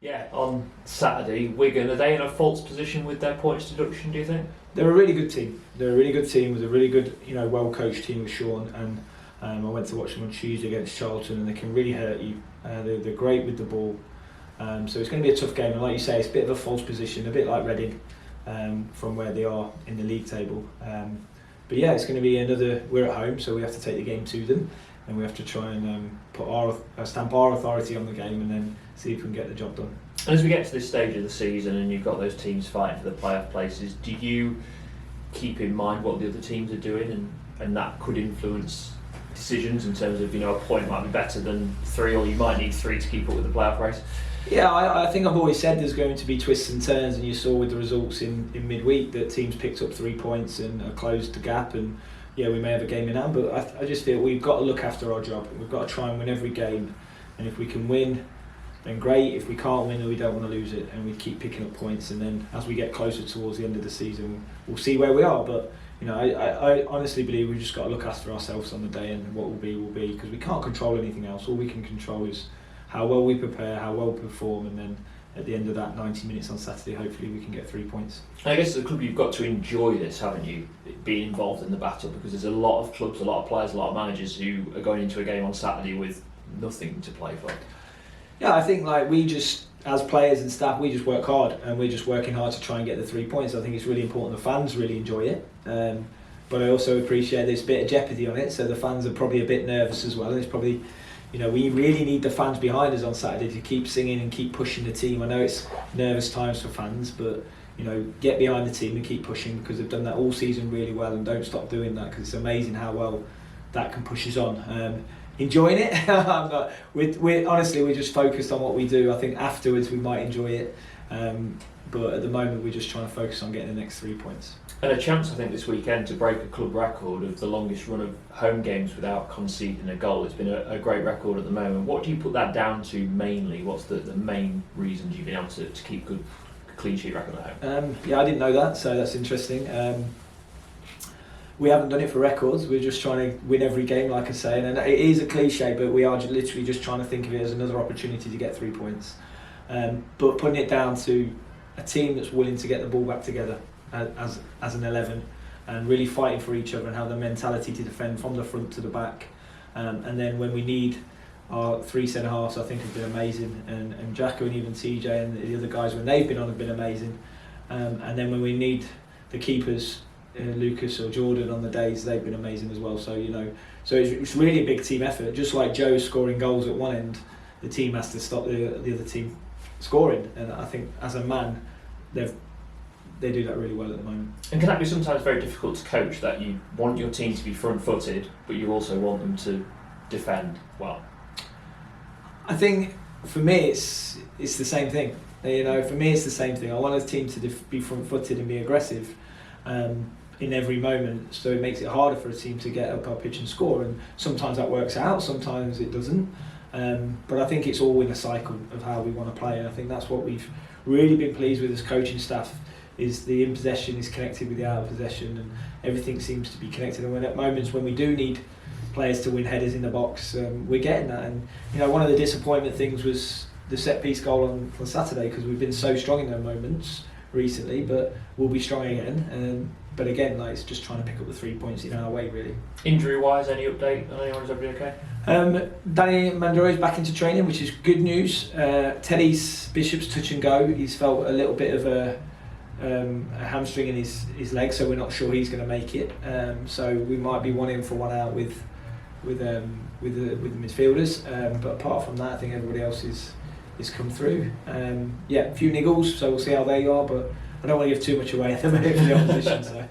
Yeah, on Saturday, Wigan, are they in a false position with their points deduction, do you think? They're a really good team. They're a really good team with a really good, well-coached team with Sean. And I went to watch them on Tuesday against Charlton, and they can really hurt you. They're great with the ball. So it's going to be a tough game. And like you say, it's a bit of a false position, a bit like Reading from where they are in the league table. But yeah, it's going to be another. We're at home, so we have to take the game to them, and we have to try and stamp our authority on the game, and then see if we can get the job done. And as we get to this stage of the season, and you've got those teams fighting for the playoff places, do you keep in mind what the other teams are doing, and that could influence decisions in terms of, a point might be better than 3, or you might need 3 to keep up with the playoff race? Yeah, I think I've always said there's going to be twists and turns, and you saw with the results in midweek that teams picked up 3 points and closed the gap, and yeah, we may have a game in hand, but I just feel we've got to look after our job. We've got to try and win every game, and if we can win, then great. If we can't win, then we don't want to lose it, and we keep picking up points, and then as we get closer towards the end of the season, we'll see where we are. But I honestly believe we've just got to look after ourselves on the day, and what will be, because we can't control anything else. All we can control is how well we prepare, how well we perform, and then at the end of that 90 minutes on Saturday, hopefully we can get 3 points. I guess as a club you've got to enjoy this, haven't you? Being involved in the battle, because there's a lot of clubs, a lot of players, a lot of managers who are going into a game on Saturday with nothing to play for. Yeah, I think we just, as players and staff, we just work hard, and we're just working hard to try and get the 3 points. I think it's really important the fans really enjoy it. But I also appreciate there's a bit of jeopardy on it, so the fans are probably a bit nervous as well. And it's probably, we really need the fans behind us on Saturday to keep singing and keep pushing the team. I know it's nervous times for fans, but get behind the team and keep pushing, because they've done that all season really well, and don't stop doing that, because it's amazing how well that can push us on. Enjoying it. We're honestly, we're just focused on what we do. I think afterwards we might enjoy it, but at the moment we're just trying to focus on getting the next 3 points. And a chance, I think, this weekend to break a club record of the longest run of home games without conceding a goal. It's been a great record at the moment. What do you put that down to mainly? What's the main reasons you've been able to keep good clean sheet record at home? Yeah, I didn't know that, so that's interesting. We haven't done it for records. We're just trying to win every game, like I say, and it is a cliche, but we are literally just trying to think of it as another opportunity to get 3 points. But putting it down to a team that's willing to get the ball back together as an 11, and really fighting for each other, and have the mentality to defend from the front to the back. And then when we need our 3 centre halves, I think have been amazing, and Jacko and even TJ and the other guys when they've been on have been amazing. And then when we need the keepers, Lucas or Jordan on the days, they've been amazing as well. So so it's really a big team effort. Just like Joe scoring goals at one end, the team has to stop the other team scoring, and I think as a man they do that really well at the moment. And can that be sometimes very difficult to coach, that you want your team to be front-footed, but you also want them to defend well? I think for me it's the same thing. For me it's the same thing. I want a team to be front-footed and be aggressive in every moment, so it makes it harder for a team to get up our pitch and score, and sometimes that works out, sometimes it doesn't. But I think it's all in a cycle of how we want to play, and I think that's what we've really been pleased with as coaching staff, is the in possession is connected with the out of possession, and everything seems to be connected. And when at moments when we do need players to win headers in the box, we're getting that. And one of the disappointment things was the set piece goal on Saturday, because we've been so strong in those moments recently, but we'll be strong again. But again, it's just trying to pick up the 3 points in our way, really. Injury-wise, any update on anyone? Is everybody okay? Danny Mandoro's back into training, which is good news. Teddy's Bishop's touch and go. He's felt a little bit of a hamstring in his leg, so we're not sure he's going to make it. So we might be 1 in for 1 out with the midfielders. But apart from that, I think everybody else is come through. A few niggles, so we'll see how they are. But I don't want to give too much away at the moment for the opposition. So.